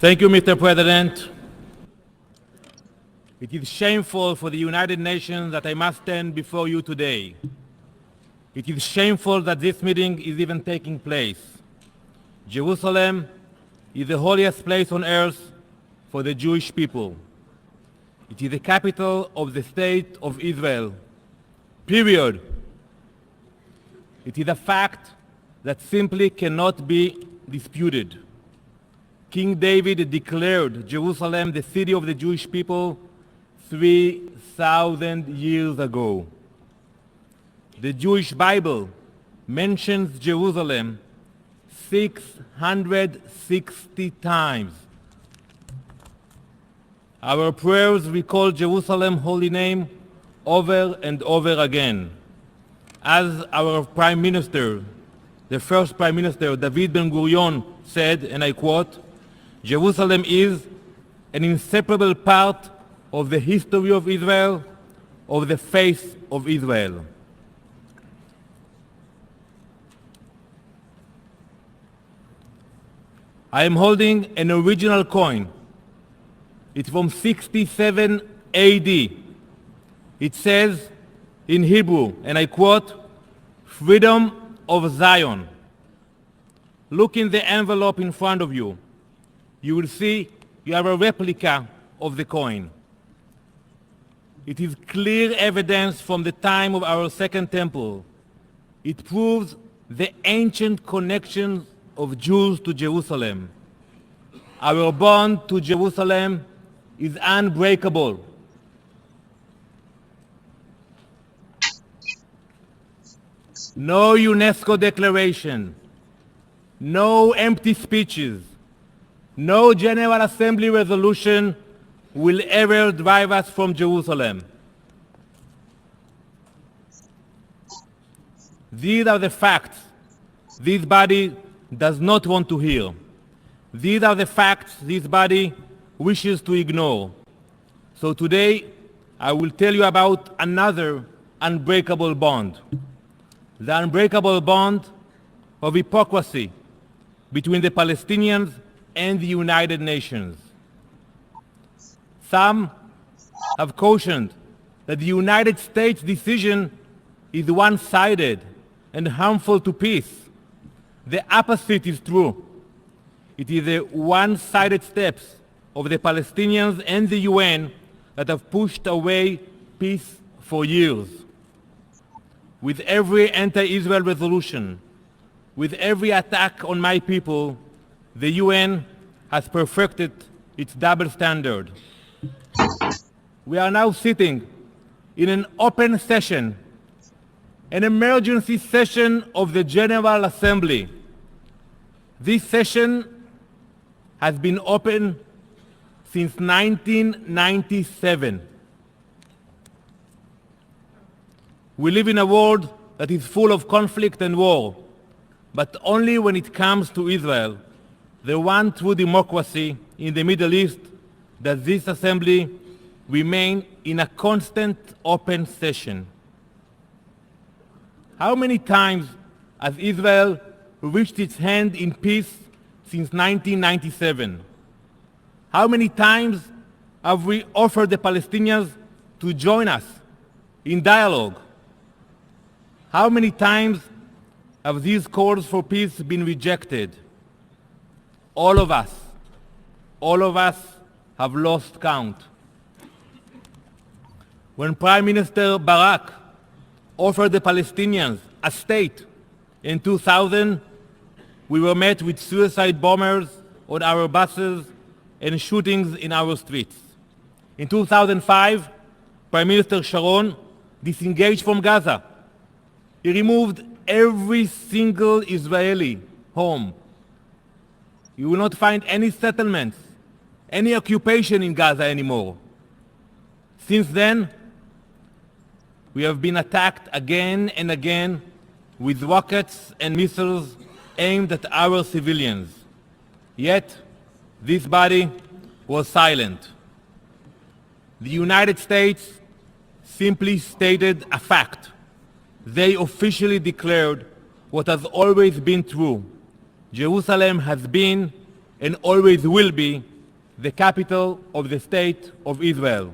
Thank you, Mr. President. It is shameful for the United Nations that I must stand before you today. It is shameful that this meeting is even taking place. Jerusalem is the holiest place on earth for the Jewish people. It is the capital of the state of Israel. Period. It is a fact that simply cannot be disputed. King David declared Jerusalem the city of the Jewish people 3,000 years ago. The Jewish Bible mentions Jerusalem 660 times. Our prayers recall Jerusalem's holy name over and over again. As our Prime Minister, the first Prime Minister, David Ben-Gurion, said, and I quote, "Jerusalem is an inseparable part of the history of Israel, of the face of Israel." I am holding an original coin. It's from 67 AD. It says in Hebrew, and I quote, "Freedom of Zion." Look in the envelope in front of you. You will see you have a replica of the coin. It is clear evidence from the time of our Second Temple. It proves the ancient connection of Jews to Jerusalem. Our bond to Jerusalem is unbreakable. No UNESCO declaration, no empty speeches, no General Assembly resolution will ever drive us from Jerusalem. These are the facts this body does not want to hear. These are the facts this body wishes to ignore. So today, I will tell you about another unbreakable bond. The unbreakable bond of hypocrisy between the Palestinians and the United Nations. Some have cautioned that the United States decision is one-sided and harmful to peace. The opposite is true. It is the one-sided steps of the Palestinians and the UN that have pushed away peace for years. With every anti-Israel resolution, with every attack on my people, the UN has perfected its double standard. We are now sitting in an open session, an emergency session of the General Assembly. This session has been open since 1997. We live in a world that is full of conflict and war, but only when it comes to Israel, the one true democracy in the Middle East, does this assembly remain in a constant open session. How many times has Israel reached its hand in peace since 1997? How many times have we offered the Palestinians to join us in dialogue? How many times have these calls for peace been rejected? All of us have lost count. When Prime Minister Barak offered the Palestinians a state in 2000, we were met with suicide bombers on our buses and shootings in our streets. In 2005, Prime Minister Sharon disengaged from Gaza. He removed every single Israeli home. You will not find any settlements, any occupation in Gaza anymore. Since then, we have been attacked again and again with rockets and missiles aimed at our civilians. Yet, this body was silent. The United States simply stated a fact. They officially declared what has always been true. Jerusalem has been and always will be the capital of the State of Israel.